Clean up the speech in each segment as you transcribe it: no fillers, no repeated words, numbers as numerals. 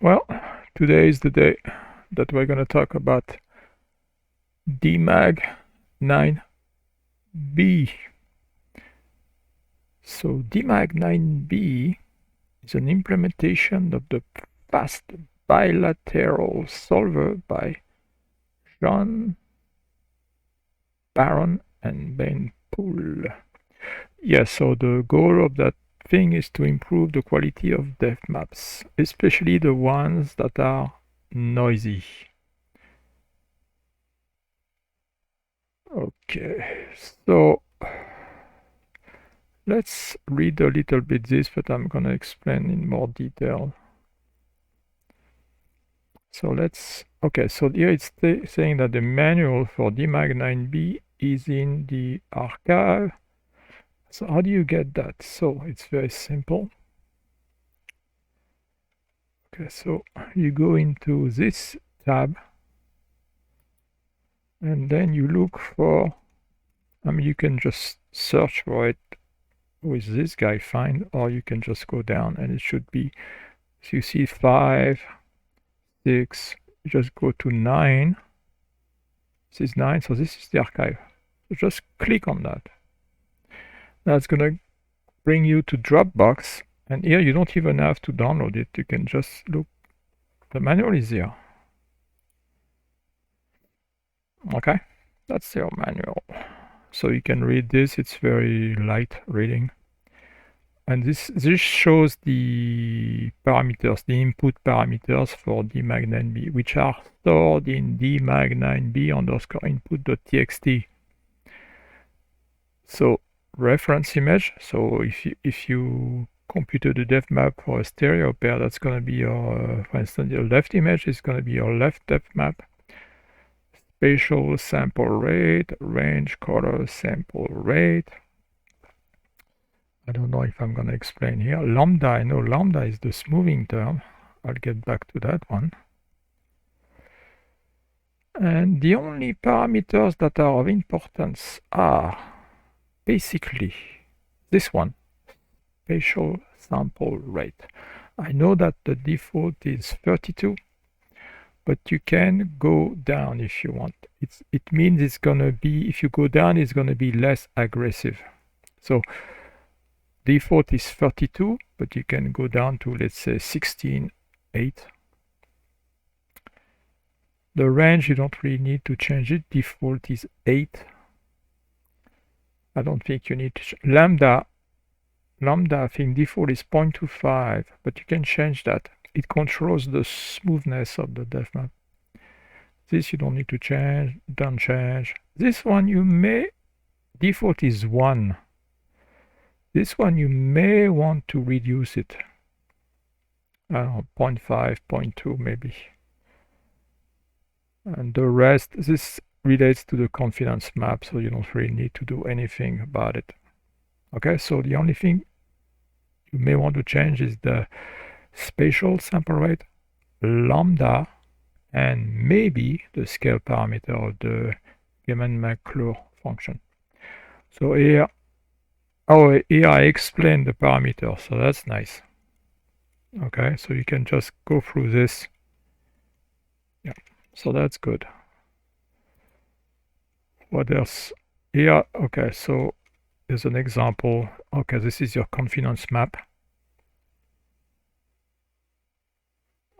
Well, today is the day that we're going to talk about DMAG9b. So DMAG9b is an implementation of the fast bilateral solver by Barron and Poole. Yeah, so the goal of that thing is to improve the quality of depth maps, especially the ones that are noisy. Okay, so let's read a little bit this, but I'm going to explain in more detail. So okay, so here it's saying that the manual for DMAG9b is in the archive. So how do you get that? So it's very simple. Okay, so you go into this tab and then you look for, you can just search for it with this guy find, or you can just go down and it should be, so you see 5, 6, you just go to 9. This is 9, so this is the archive. So just click on that. That's going to bring you to Dropbox, and here you don't even have to download it. You can just look, the manual is here. Okay, that's your manual. So you can read this, it's very light reading. And this shows the parameters, the input parameters for DMAG9b, which are stored in DMAG9b_input.txt. So reference image. So if you computed a depth map for a stereo pair, that's going to be your, for instance, your left image is going to be your left depth map. Spatial sample rate, range color sample rate. I don't know if I'm going to explain here. Lambda, I know lambda is the smoothing term. I'll get back to that one. And the only parameters that are of importance are basically this one, spatial sample rate. I know that the default is 32, but you can go down if you want. It means it's going to be, if you go down, it's going to be less aggressive. So default is 32, but you can go down to, let's say, 16.8. The range, you don't really need to change it. Default is 8. I don't think you need to lambda, I think default is 0.25, but you can change that. It controls the smoothness of the depth map. This you don't need to change, don't change. This one you may, default is 1. This one you may want to reduce it. I don't know, 0.5, 0.2 maybe. And the rest, this relates to the confidence map, so you don't really need to do anything about it. Okay, so the only thing you may want to change is the spatial sample rate, lambda, and maybe the scale parameter of the Geman-McClure function. So here, here I explain the parameters, so that's nice. Okay, so you can just go through this. Yeah, so that's good. What else? Here, okay, so there's an example. Okay, this is your confidence map.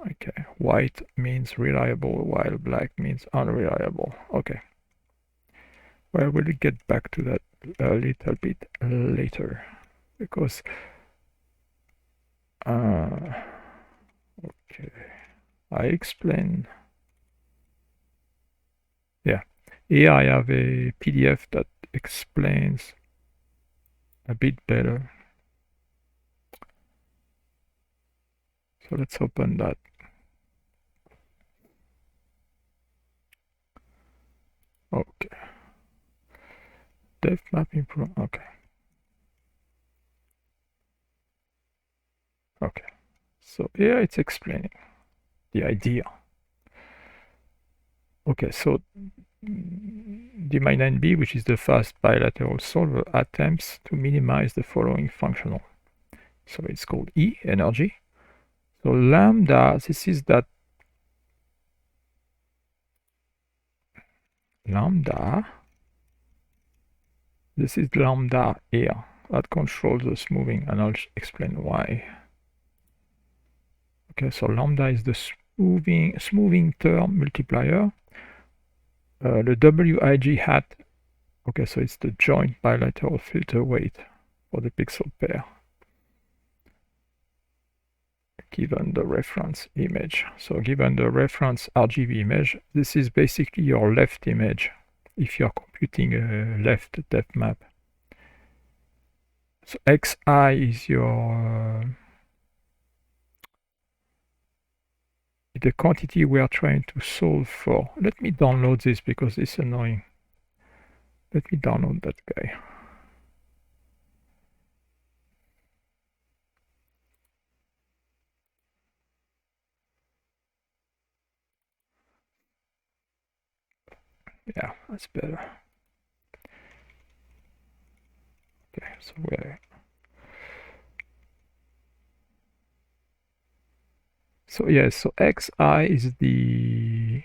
Okay, white means reliable, while black means unreliable. Okay. Well, we'll get back to that a little bit later, because okay, I explain. Yeah, here I have a PDF that explains a bit better. So let's open that. Okay. Depth map improvement. Okay. Okay. So here it's explaining the idea. Okay, so DMAG9b, which is the fast bilateral solver, attempts to minimize the following functional. So it's called E, energy. So lambda, this is that lambda. This is lambda here that controls the smoothing, and I'll explain why. Okay, so lambda is the smoothing term multiplier. The WIG hat, okay, so it's the joint bilateral filter weight for the pixel pair given the reference image. So given the reference RGB image, this is basically your left image if you're computing a left depth map. So xi is your the quantity we are trying to solve for. Let me download this because it's annoying. Let me download that guy. Yeah, that's better. Okay, so where? So yes, so xi is the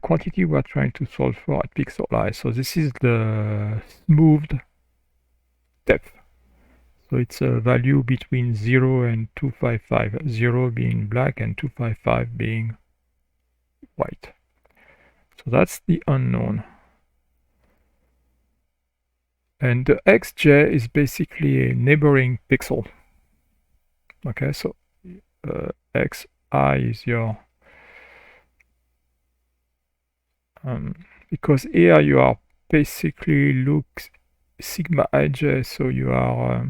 quantity we are trying to solve for at pixel I. So this is the smoothed depth. So it's a value between 0 and 255, 0 being black and 255 being white. So that's the unknown. And the xj is basically a neighboring pixel. Okay, so xi is your because here you are basically look sigma ij, so you are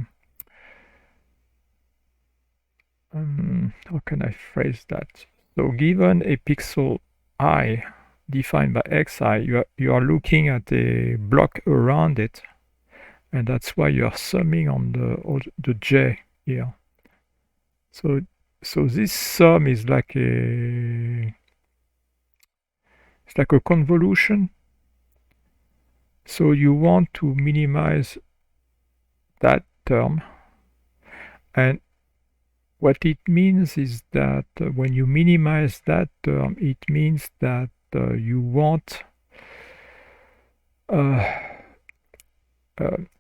how can I phrase that? So given a pixel I defined by xi, you are looking at a block around it, and that's why you are summing on the j here. So this sum is like a convolution. So you want to minimize that term, and what it means is that when you minimize that term, it means that you want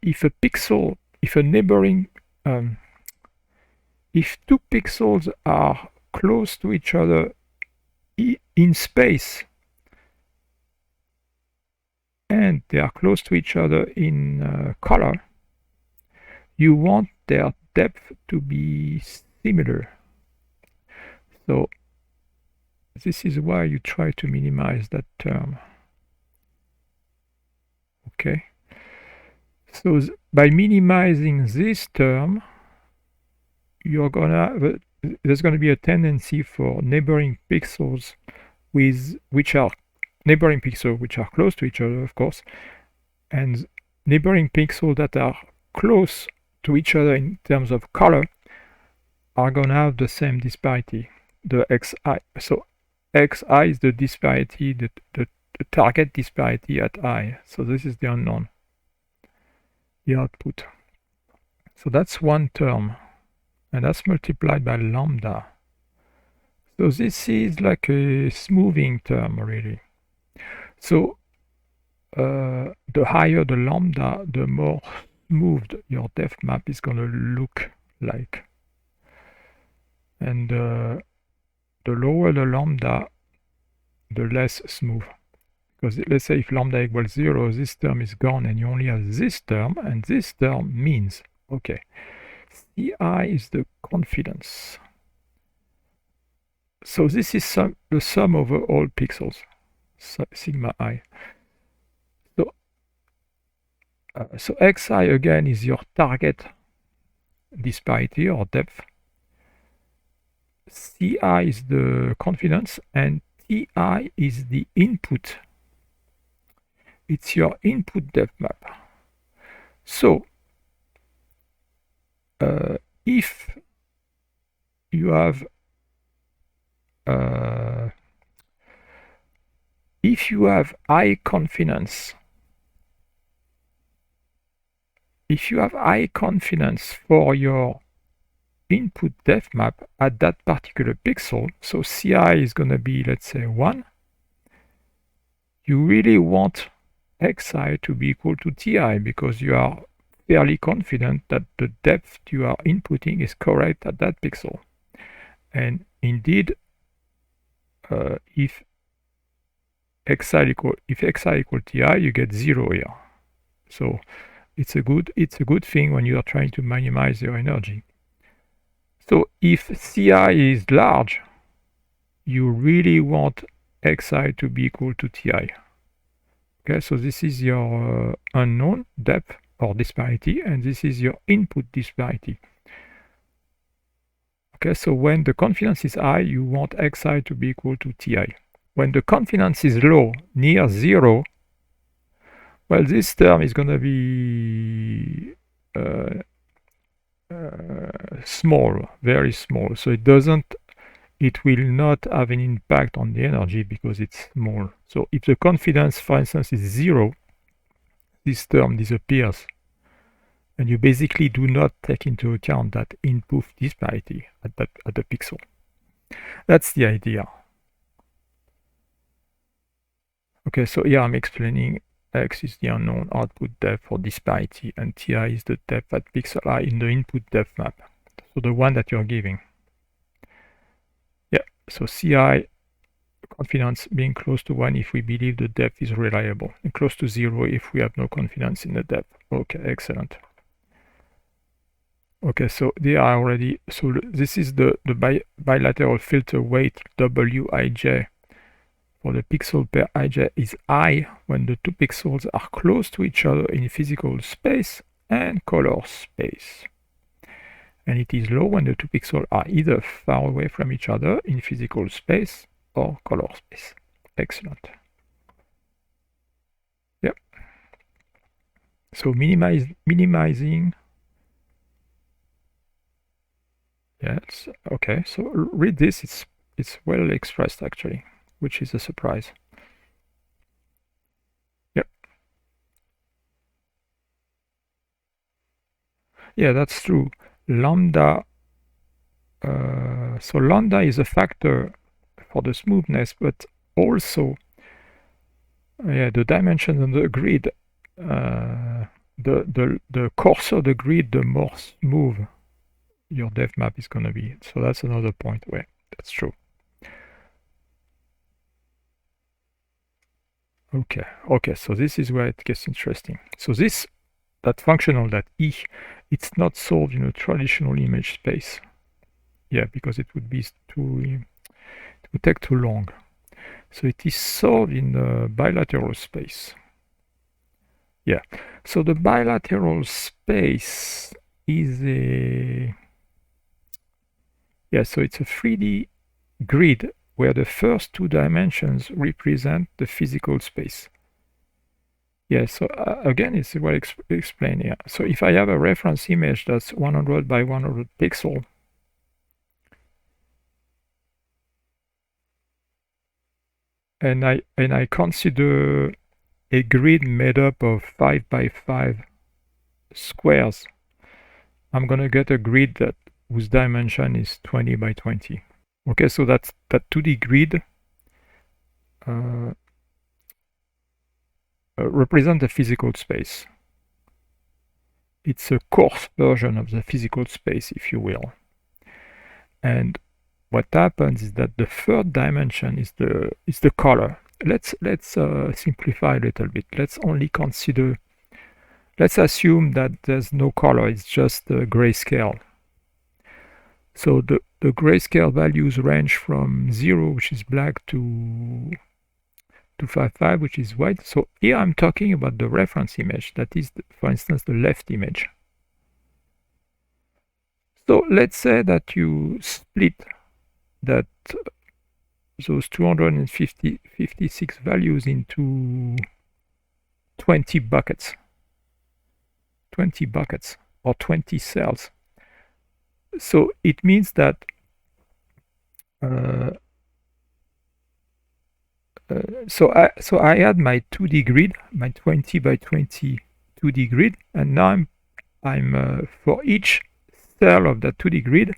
if a neighboring if two pixels are close to each other in space and they are close to each other in color, you want their depth to be similar. So this is why you try to minimize that term. Okay. So by minimizing this term, there's gonna be a tendency for neighboring pixels which are close to each other, of course, and neighboring pixels that are close to each other in terms of color are gonna have the same disparity, the xi. So xi is the disparity, the target disparity at I. So this is the unknown, the output. So that's one term, and that's multiplied by lambda. So this is like a smoothing term, really. So the higher the lambda, the more smoothed your depth map is going to look like. And the lower the lambda, the less smooth. Because let's say if lambda equals 0, this term is gone and you only have this term, and this term means, okay, Ci is the confidence. So this is the sum over all pixels, sigma I. So xi again is your target disparity or depth. Ci is the confidence, and Ti is the input. It's your input depth map. So if you have high confidence, for your input depth map at that particular pixel. So CI is going to be, let's say, 1. You really want xi to be equal to ti because you are fairly confident that the depth you are inputting is correct at that pixel. And indeed, if xi equal ti, you get 0 here. So it's a good thing when you are trying to minimize your energy. So if CI is large, you really want xi to be equal to ti. Okay, so this is your unknown depth or disparity, and this is your input disparity. Okay, so when the confidence is high, you want xi to be equal to ti. When the confidence is low, near 0, well, this term is going to be small, very small. So it will not have an impact on the energy because it's small. So if the confidence, for instance, is 0, this term disappears. And you basically do not take into account that input disparity at the pixel. That's the idea. Okay, so here I'm explaining x is the unknown output depth for disparity, and ti is the depth at pixel I in the input depth map. So the one that you're giving. Yeah, so CI confidence being close to 1 if we believe the depth is reliable, and close to 0 if we have no confidence in the depth. Okay, excellent. Okay, so they are already, so this is the bilateral filter weight Wij for the pixel per ij is high when the two pixels are close to each other in physical space and color space. And it is low when the two pixels are either far away from each other in physical space or color space. Excellent. Yep. So minimizing. Yes. Okay. So read this. It's well expressed actually, which is a surprise. Yep. Yeah, that's true. Lambda. So lambda is a factor for the smoothness, but also the dimensions on the grid. The coarser the grid, the more smooth your depth map is going to be. So that's another point where that's true. Okay, so this is where it gets interesting. So that functional, that E, it's not solved in a traditional image space. Yeah, because it would be it would take too long. So it is solved in the bilateral space. Yeah, so the bilateral space is so it's a 3D grid where the first two dimensions represent the physical space. Yeah, so again, it's well explained here. So if I have a reference image that's 100 by 100 pixel, and I consider a grid made up of 5 by 5 squares, I'm gonna get a grid whose dimension is 20 by 20. Okay, so that 2D grid represents the physical space. It's a coarse version of the physical space, if you will. And what happens is that the third dimension is the color. Let's simplify a little bit. Let's assume that there's no color, it's just a grayscale. So the grayscale values range from 0, which is black, to 55, which is white. So here I'm talking about the reference image, that is, for instance, the left image. So let's say that you split those 256 values into 20 buckets or 20 cells. So it means that so I had my 2D grid, my 20 by 20 2D grid, and now I'm for each cell of that 2D grid,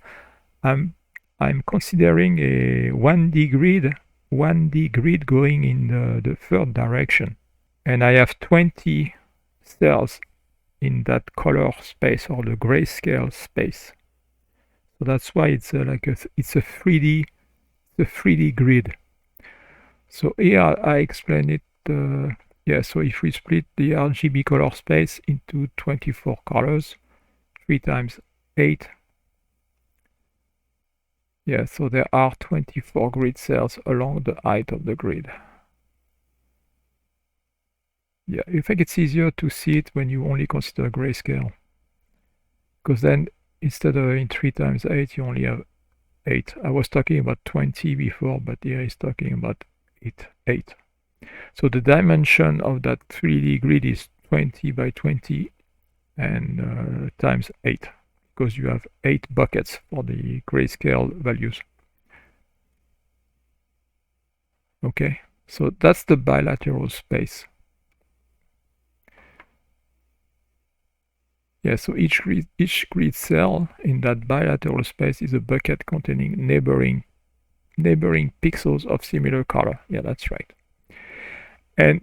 I'm considering a 1D grid going in the third direction, and I have 20 cells in that color space or the grayscale space. So that's why it's it's a 3D grid. So here I explain it. Yeah, so if we split the RGB color space into 24 colors, 3 times 8. Yeah, so there are 24 grid cells along the height of the grid. Yeah, I think it's easier to see it when you only consider grayscale, because then instead of in 3 times 8, you only have 8. I was talking about 20 before, but here he's talking about 8. So the dimension of that 3D grid is 20 by 20 and times 8, because you have 8 buckets for the grayscale values. Okay, so that's the bilateral space. Yeah, so each grid cell in that bilateral space is a bucket containing neighboring pixels of similar color. Yeah, that's right. And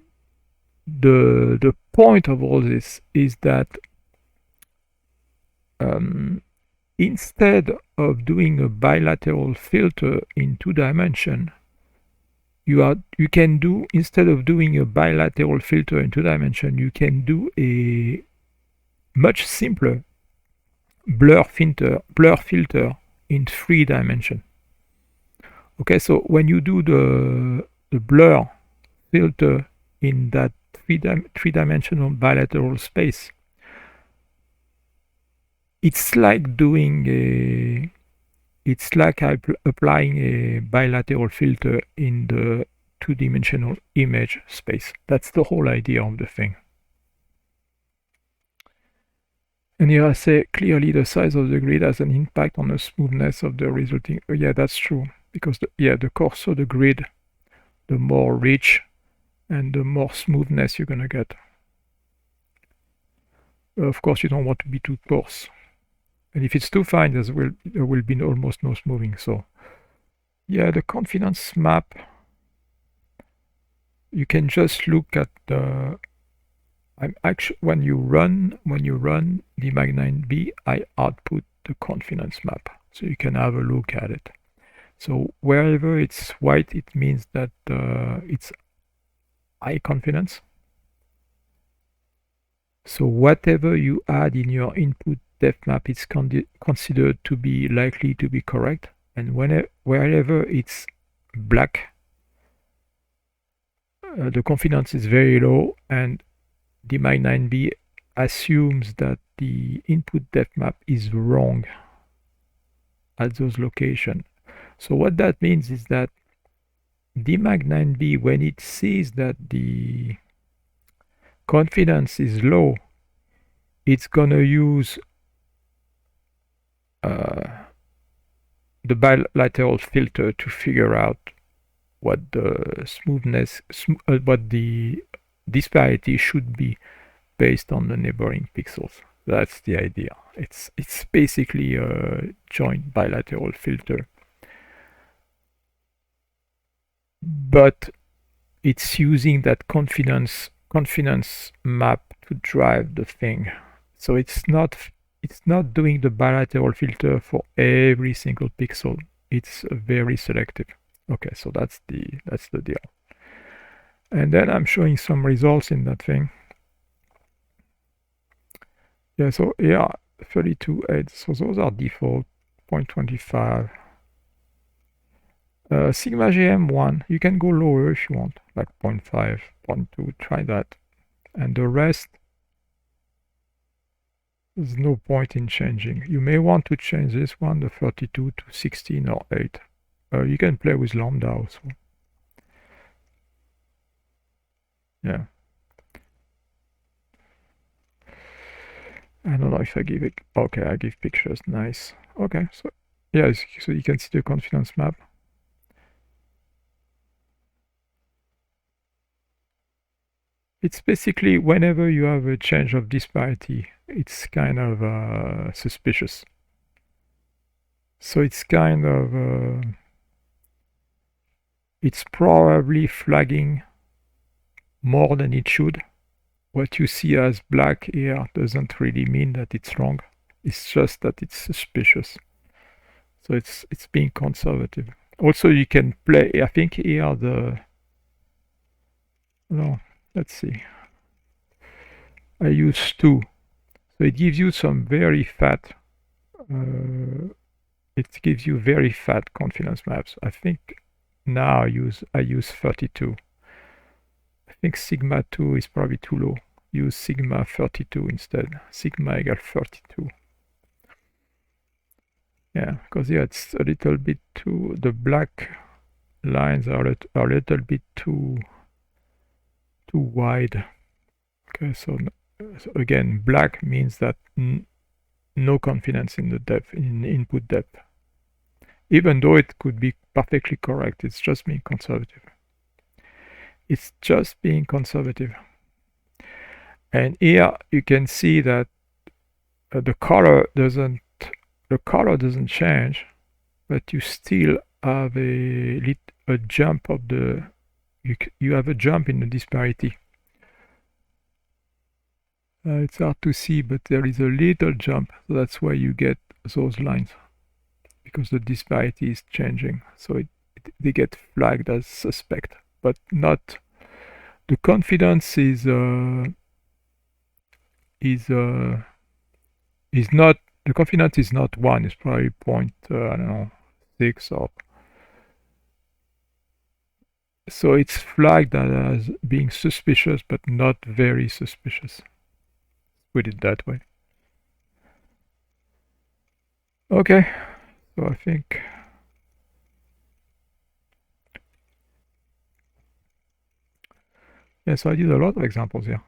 the point of all this is that instead of doing a bilateral filter in 2 dimensions, you can do, instead of doing a bilateral filter in 2 dimensions, you can do a much simpler blur filter in 3 dimensions. Okay, so when you do the blur filter in that 3-dimensional bilateral space, it's like applying a bilateral filter in the 2-dimensional image space. That's the whole idea of the thing. And here I say clearly the size of the grid has an impact on the smoothness of the resulting. Yeah, that's true, because the coarser the grid, the more rich and the more smoothness you're gonna get. Of course, you don't want to be too coarse, and if it's too fine, there will be almost no smoothing. So yeah, the confidence map, you can just look at the when you run DMAG9b, I output the confidence map, so you can have a look at it. So wherever it's white, it means that it's high confidence. So whatever you add in your input depth map, it's considered to be likely to be correct. And wherever it's black, the confidence is very low, and DMAG9b assumes that the input depth map is wrong at those locations. So what that means is that DMAG9b, when it sees that the confidence is low, it's gonna use the bilateral filter to figure out what the smoothness, what the disparity should be based on the neighboring pixels. That's the idea. It's basically a joint bilateral filter, but it's using that confidence map to drive the thing. So it's not doing the bilateral filter for every single pixel. It's very selective. Okay, so that's the deal. And then I'm showing some results in that thing. Yeah, so yeah, 32.8. So those are default 0.25. Sigma GM1, you can go lower if you want, like 0.5, 0.2, try that. And the rest, there's no point in changing. You may want to change this one, the 32, to 16 or 8. You can play with lambda also. Yeah. I don't know if I give it. Okay, I give pictures. Nice. Okay, so yeah, so you can see the confidence map. It's basically whenever you have a change of disparity, it's kind of suspicious. So it's kind of it's probably flagging more than it should. What you see as black here doesn't really mean that it's wrong. It's just that it's suspicious. So it's being conservative. Also, you can play. I think here no. Let's see. I use 2, so it gives you some very fat. It gives you very fat confidence maps. I think now I use 32. I think sigma 2 is probably too low. Use sigma 32 instead. Sigma equal 32. Yeah, because yeah, it's a little bit too. The black lines are a little bit too wide. Okay, so again, black means that no confidence in the depth, in input depth. Even though it could be perfectly correct, it's just being conservative. It's just being conservative. And here you can see that the color doesn't change, but you still have a jump of the you have a jump in the disparity. It's hard to see, but there is a little jump, so that's why you get those lines, because the disparity is changing, so they get flagged as suspect, but not. The confidence is not. The confidence is not 1. It's probably point I don't know, 6 or. So it's flagged as being suspicious, but not very suspicious. Put it that way. Okay, so I think. Yeah, so I did a lot of examples here.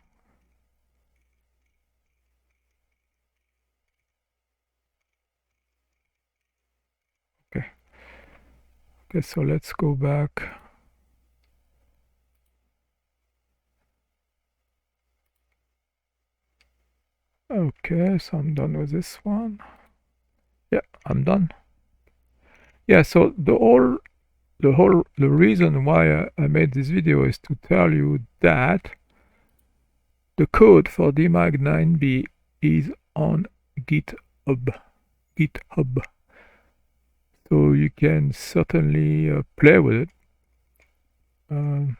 Okay. Okay, so let's go back. Okay, so I'm done with this one. Yeah, I'm done. Yeah, so the reason why I made this video is to tell you that the code for DMAG9b is on GitHub. So you can certainly play with it. I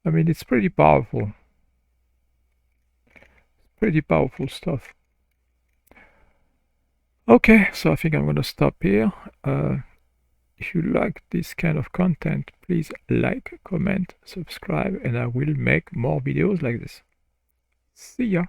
mean, it's pretty powerful. Pretty powerful stuff. Okay, so I think I'm going to stop here. If you like this kind of content, please like, comment, subscribe, and I will make more videos like this. See ya!